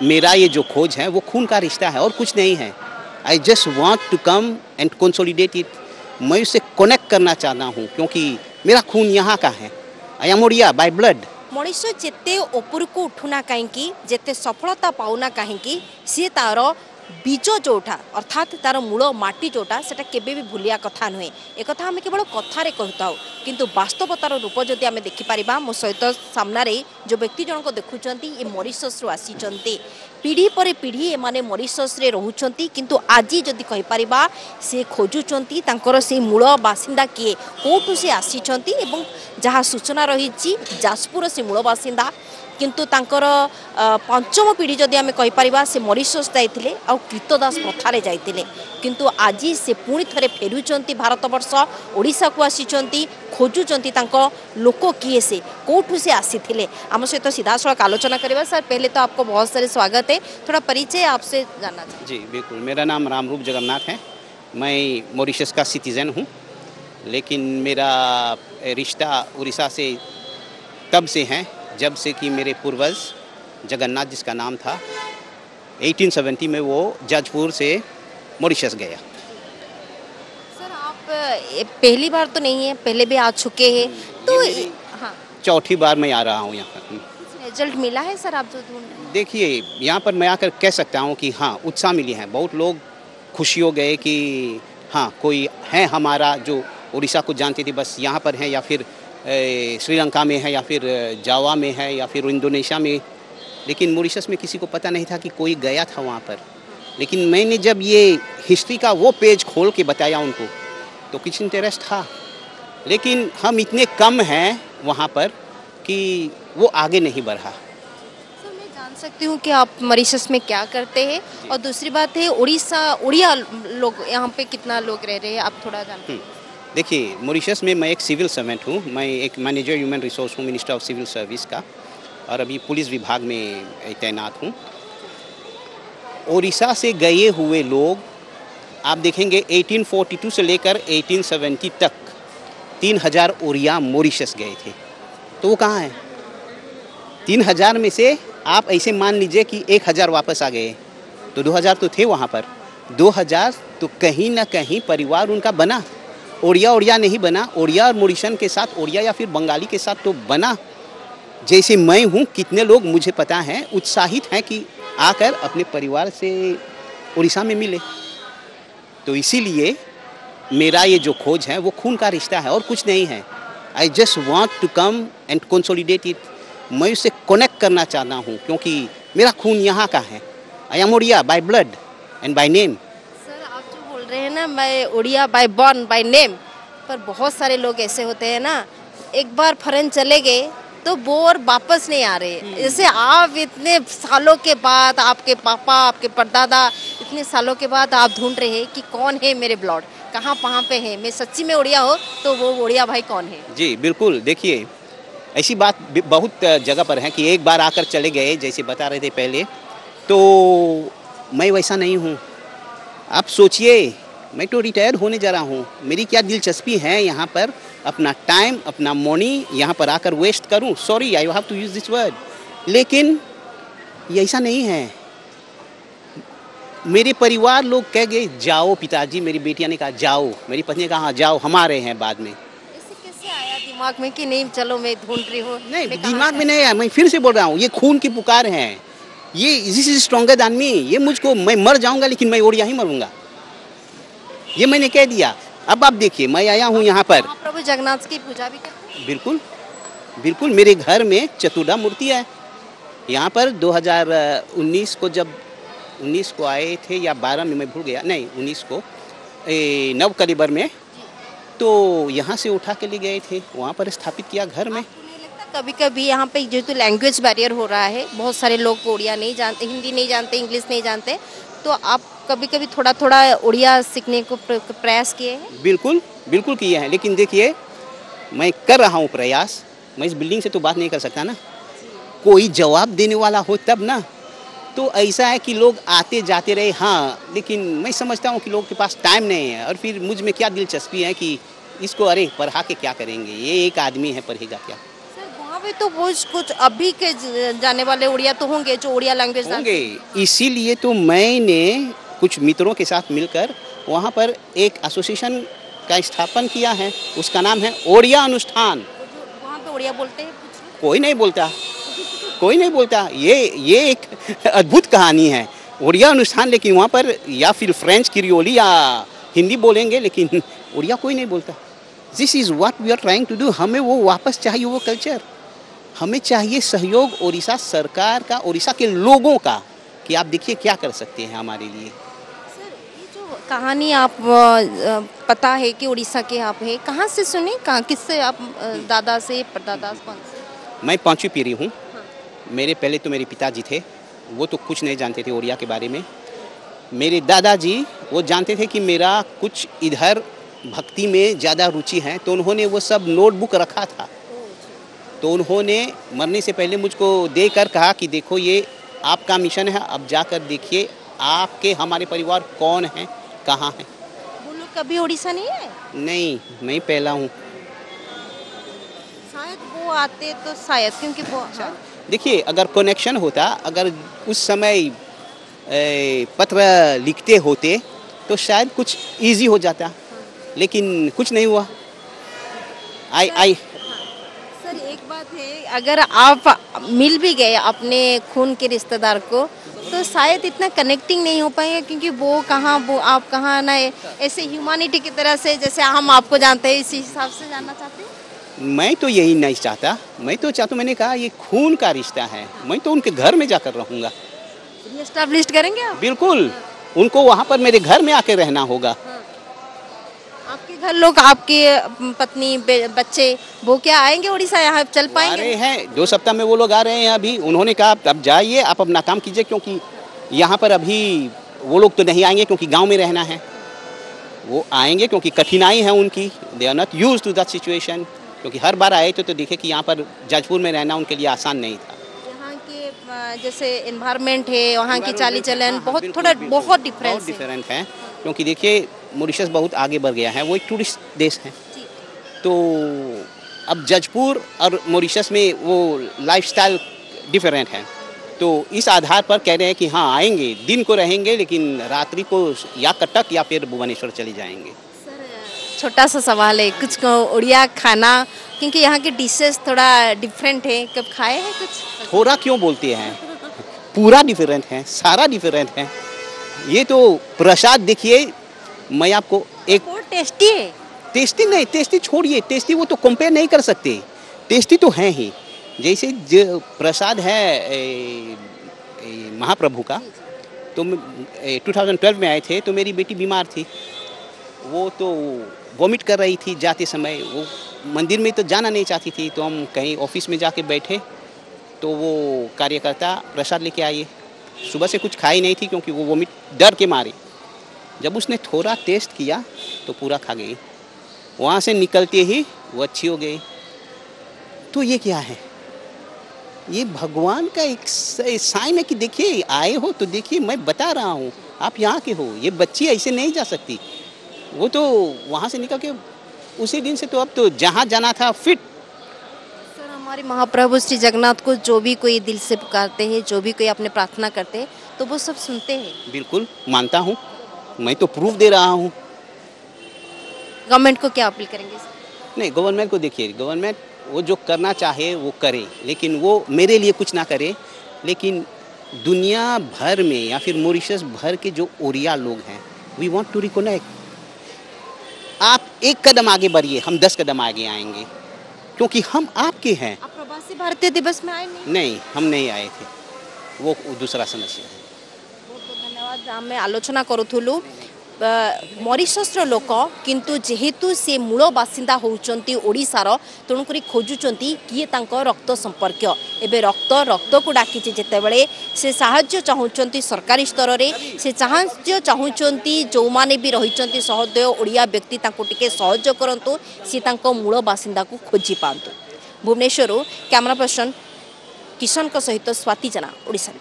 मेरा ये जो खोज है वो खून का रिश्ता है और कुछ नहीं है। I just want to come and consolidate it. मैं उससे कनेक्ट करना चाहता हूँ क्योंकि मेरा खून यहाँ का है। I am Odia by blood. Manish जिते उपरको उठुना कहीं जिते सफलता पाऊना कहीं सी तार बीज जोटा अर्थात तार मूल माटी जोटा से केबे भी भूलिया कथा नुहे। एक आम केवल कथार कहता किंतु वास्तवतार रूप जदि आम देखिपर मो सहित सामने जो व्यक्ति जनक देखुं ये मॉरिशस रु आसी पीढ़ी पर पीढ़ी एमाने मॉरिशस रे रहउछंती किंतु आज जदि कहि परिबा से खोजुचंती तांकर से मूल बासिंदा किए कोठु से आसीचंती एवं जहाँ सूचना रही जाजपुर से मूल बासिंदा किंतु तांकर पंचम पीढ़ी जदि आम कहि परिबा से मॉरिशस जाइतिले आ कृतदास प्रथारे जाइतिले किंतु आज से पुणी थरे फेरुचंती भारतवर्ष ओडिशा को आसीचंती खोजुचंती तांको लोक किए से कोठु से आसीथिले। आम सहित सीधा सड़क आलोचना करिबा। सर पहले तो आपको बहुत सारे स्वागत है, थोड़ा परिचय आपसे जानना चाहिए। जी बिल्कुल, मेरा नाम रामरूप जगन्नाथ है। मैं मॉरिशस का सिटीज़न हूँ, लेकिन मेरा रिश्ता उड़ीसा से तब से है जब से कि मेरे पूर्वज जगन्नाथ जिसका नाम था 1870 में वो जाजपुर से मॉरिशस गया। सर आप पहली बार तो नहीं है, पहले भी आ चुके हैं तो हाँ चौथी बार मैं आ रहा हूँ यहाँ पर। रिजल्ट मिला है सर आप जो ढूंढ रहे हैं? देखिए यहाँ पर मैं आकर कह सकता हूँ कि हाँ उत्साह मिली है। बहुत लोग खुशी हो गए कि हाँ कोई है हमारा जो उड़ीसा को जानते थे बस यहाँ पर है, या फिर श्रीलंका में है, या फिर जावा में है, या फिर इंडोनेशिया में। लेकिन मॉरिशस में किसी को पता नहीं था कि कोई गया था वहाँ पर। लेकिन मैंने जब ये हिस्ट्री का वो पेज खोल के बताया उनको तो कुछ इंटरेस्ट था, लेकिन हम इतने कम हैं वहाँ पर कि वो आगे नहीं बढ़ा। सर मैं जान सकती हूँ कि आप मॉरिशस में क्या करते हैं, और दूसरी बात है उड़िया लोग यहाँ पे कितना लोग रह रहे हैं आप थोड़ा जानते हैं? देखिए मॉरिशस में मैं एक सिविल सर्वेंट हूँ। मैं एक मैनेजर ह्यूमन रिसोर्स हूँ मिनिस्टर ऑफ सिविल सर्विस का, और अभी पुलिस विभाग में तैनात हूँ। उड़ीसा से गए हुए लोग आप देखेंगे 1842 से लेकर 1870 तक 3000 उड़िया मॉरिशस गए थे। तो वो कहाँ हैं? 3000 में से आप ऐसे मान लीजिए कि 1000 वापस आ गए, तो 2000 तो थे वहाँ पर। 2000 तो कहीं ना कहीं परिवार उनका बना। ओडिया नहीं बना, ओडिया और मॉरिशन के साथ, ओडिया या फिर बंगाली के साथ तो बना। जैसे मैं हूँ, कितने लोग मुझे पता है उत्साहित हैं कि आकर अपने परिवार से उड़ीसा में मिले। तो इसीलिए मेरा ये जो खोज है वो खून का रिश्ता है और कुछ नहीं है। I just want to come and consolidate it. मैं उससे कनेक्ट करना चाहता हूँ क्योंकि मेरा खून यहाँ का है। I am Odia by blood and by name. Sir आप जो बोल रहे हैं ना मैं Oriya by born by name, पर बहुत सारे लोग ऐसे होते हैं ना, एक बार फॉरेन चले गए तो वो और वापस नहीं आ रहे। जैसे आप इतने सालों के बाद, आपके पापा आपके परदादा इतने सालों के बाद आप ढूंढ रहे हैं कि कौन है मेरे ब्लड, कहाँ पे है, मैं सच्ची में उड़िया हो तो वो उड़िया भाई कौन है? जी बिल्कुल, देखिए ऐसी बात बहुत जगह पर है कि एक बार आकर चले गए, जैसे बता रहे थे पहले, तो मैं वैसा नहीं हूँ। आप सोचिए, मैं तो रिटायर्ड होने जा रहा हूँ। मेरी क्या दिलचस्पी है यहाँ पर अपना टाइम, अपना मनी यहाँ पर आकर वेस्ट करूँ? Sorry, I have to use this word, लेकिन ये ऐसा नहीं है। मेरे परिवार लोग कह गए जाओ पिताजी, मेरी बेटियाँ ने कहा जाओ, मेरी पत्नी ने कहा हाँ जाओ, हम आ रहे हैं बाद में। ऐसे कैसे आया दिमाग में कि नहीं चलो मैं ढूंढ रही हूँ? नहीं, दिमाग में नहीं आया। मैं फिर से बोल रहा हूँ, ये खून की पुकार है। ये this is stronger than me. ये मुझको, मैं मर जाऊंगा लेकिन मैं ओडिया ही मरूंगा, ये मैंने कह दिया। अब आप देखिए, मैं आया हूँ यहाँ पर। प्रभु जगन्नाथ की पूजा भी करते हैं? बिल्कुल बिल्कुल, मेरे घर में चतुर्धा मूर्ति है। यहाँ पर 2019 को, जब 19 को आए थे या 12 में, मैं भूल गया, नहीं 19 को नवकलेबर में, तो यहाँ से उठा के ले गए थे, वहाँ पर स्थापित किया घर में। कभी कभी यहाँ पे जो तो लैंग्वेज बैरियर हो रहा है, बहुत सारे लोग उड़िया नहीं जानते, हिंदी नहीं जानते, इंग्लिश नहीं जानते, तो आप कभी कभी थोड़ा थोड़ा उड़िया सीखने को प्रयास किए हैं? बिल्कुल बिल्कुल किए हैं, लेकिन देखिए मैं कर रहा हूँ प्रयास। मैं इस बिल्डिंग से तो बात नहीं कर सकता ना, कोई जवाब देने वाला हो तब ना। तो ऐसा है कि लोग आते जाते रहे, हाँ, लेकिन मैं समझता हूँ कि लोगों के पास टाइम नहीं है। और फिर मुझ में क्या दिलचस्पी है कि इसको अरे पढ़ा के क्या करेंगे, ये एक आदमी है, पढ़ेगा क्या? सर वहाँ पे तो वो कुछ अभी के जाने वाले उड़िया तो होंगे जो उड़िया लैंग्वेज होंगे। इसीलिए तो मैंने कुछ मित्रों के साथ मिलकर वहाँ पर एक एसोसिएशन का स्थापन किया है। उसका नाम है ओडिया अनुष्ठान। वहाँ पे उड़िया बोलते हैं कुछ लोग? कोई नहीं बोलता, कोई नहीं बोलता। ये एक अद्भुत कहानी है। ओडिया अनुष्ठान, लेकिन वहाँ पर या फिर फ्रेंच क्रियोली या हिंदी बोलेंगे, लेकिन ओडिया कोई नहीं बोलता। This is what we are trying to do. हमें वो वापस चाहिए, वो कल्चर। हमें चाहिए सहयोग ओडिशा सरकार का, ओडिशा के लोगों का, कि आप देखिए क्या कर सकते हैं हमारे लिए। सर, ये जो कहानी आप पता है कि उड़ीसा के आप हैं, कहाँ से सुने, कहाँ, किससे आप, दादा से, परदादा से, कौन से? मैं 5वीं पीढ़ी हूँ। हाँ। मेरे पहले तो मेरे पिताजी थे, वो तो कुछ नहीं जानते थे ओडिया के बारे में। मेरे दादाजी वो जानते थे कि मेरा कुछ इधर भक्ति में ज़्यादा रुचि है, तो उन्होंने वो सब नोटबुक रखा था। तो उन्होंने मरने से पहले मुझको देकर कहा कि देखो ये आपका मिशन है, अब जाकर देखिए आपके हमारे परिवार कौन हैं, कहाँ हैं। वो लोग कभी उड़ीसा नहीं आए? नहीं, मैं पहला हूँ। शायद वो आते तो शायद, क्योंकि वो, हाँ। देखिए अगर कनेक्शन होता, अगर उस समय पत्र लिखते होते तो शायद कुछ इजी हो जाता, लेकिन कुछ नहीं हुआ। आई सर, एक बात है, अगर आप मिल भी गए अपने खून के रिश्तेदार को तो शायद इतना कनेक्टिंग नहीं हो पाएगा, क्योंकि वो कहाँ, वो आप कहाँ ना, ऐसे ह्यूमैनिटी की तरह से जैसे हम आपको जानते हैं इसी हिसाब से जानना चाहते हैं। मैं तो यही नहीं चाहता। मैं तो चाहता हूँ, मैंने कहा ये खून का रिश्ता है, मैं तो उनके घर में जाकर रहूँगा। रिएस्टैब्लिश करेंगे आप? बिल्कुल, उनको वहाँ पर मेरे घर में आके रहना होगा। आपके घर लोग, आपके पत्नी, बच्चे, वो क्या आएंगे उड़ीसा, यहाँ चल आ पाएंगे? रहे हैं 2 सप्ताह में, वो लोग आ रहे हैं अभी। उन्होंने कहा अब जाइए, आप अपना काम कीजिए, क्योंकि यहाँ पर अभी वो लोग तो नहीं आएंगे क्योंकि गांव में रहना है। वो आएंगे क्योंकि कठिनाई है उनकी, they are not used to that situation. क्योंकि हर बार आए तो देखे कि यहाँ पर जजपुर में रहना उनके लिए आसान नहीं था। यहाँ के जैसे एनवायरनमेंट है, वहाँ की चाली चलन बहुत, थोड़ा बहुत डिफरेंस है। क्योंकि देखिए मॉरिशस बहुत आगे बढ़ गया है, वो एक टूरिस्ट देश है। तो अब जजपुर और मॉरिशस में वो लाइफस्टाइल डिफरेंट है। तो इस आधार पर कह रहे हैं कि हाँ आएंगे, दिन को रहेंगे, लेकिन रात्रि को या कटक या फिर भुवनेश्वर चले जाएंगे। सर, छोटा सा सवाल है, कुछ उड़िया खाना, क्योंकि यहाँ के डिशेस थोड़ा डिफरेंट है, कब खाए हैं कुछ? थोड़ा क्यों बोलते हैं, पूरा डिफरेंट है, सारा डिफरेंट है। ये तो प्रसाद देखिए, मैं आपको एक, वो टेस्टी है। टेस्टी नहीं, टेस्टी छोड़िए, टेस्टी वो तो कंपेयर नहीं कर सकते, टेस्टी तो है ही। जैसे जो प्रसाद है महाप्रभु का, तो 2012 में आए थे, तो मेरी बेटी बीमार थी, वो तो वॉमिट कर रही थी जाते समय, वो मंदिर में तो जाना नहीं चाहती थी। तो हम कहीं ऑफिस में जाके बैठे, तो वो कार्यकर्ता प्रसाद लेके आई। सुबह से कुछ खाई नहीं थी क्योंकि वो वॉमिट डर के मारे। जब उसने थोड़ा टेस्ट किया तो पूरा खा गई, वहाँ से निकलते ही वो अच्छी हो गई। तो ये क्या है, ये भगवान का एक साइन है कि देखिए आए हो तो देखिए, मैं बता रहा हूँ आप यहाँ के हो, ये बच्ची ऐसे नहीं जा सकती। वो तो वहाँ से निकल के उसी दिन से तो अब तो जहाँ जाना था फिट। सर, हमारे महाप्रभु श्री जगन्नाथ को जो भी कोई दिल से पुकारते हैं, जो भी कोई अपने प्रार्थना करते हैं, तो वो सब सुनते हैं। बिल्कुल मानता हूँ, मैं तो प्रूफ दे रहा हूँ। गवर्नमेंट को क्या अपील करेंगे सर? नहीं, गवर्नमेंट को देखिए, गवर्नमेंट वो जो करना चाहे वो करे, लेकिन वो मेरे लिए कुछ ना करे, लेकिन दुनिया भर में या फिर मॉरिशस भर के जो ओडिया लोग हैं, वी वांट टू रिकनेक्ट। आप 1 कदम आगे बढ़िए, हम 10 कदम आगे आएंगे, क्योंकि हम आपके हैं। आप प्रवासी भारतीय दिवस में आए नहीं? नहीं, हम नहीं आए थे, वो दूसरा समस्या है। बहुत बहुत धन्यवाद। आम आलोचना करूँ मॉरिशस लोक, किंतु जेहेतु से मूल बासिंदा होउचंती ओडिशार, तेणुकरी खोजुचंती किए तांको रक्त संपर्क। एबे रक्त को डाकी जेतेबेले से साहाय्य चाहूचंती सरकारी स्तर रे, से साहाय्य चाहूचंती जो माने भी रहिचंती सहृदय ओडिया व्यक्ति तांको टिके सहयोग करंतु, से तांको मूल बासिंदा को खोजी पांतु। भुवनेश्वर कैमरा पर्सन किशन सहित स्वाति जना, ओडिशा।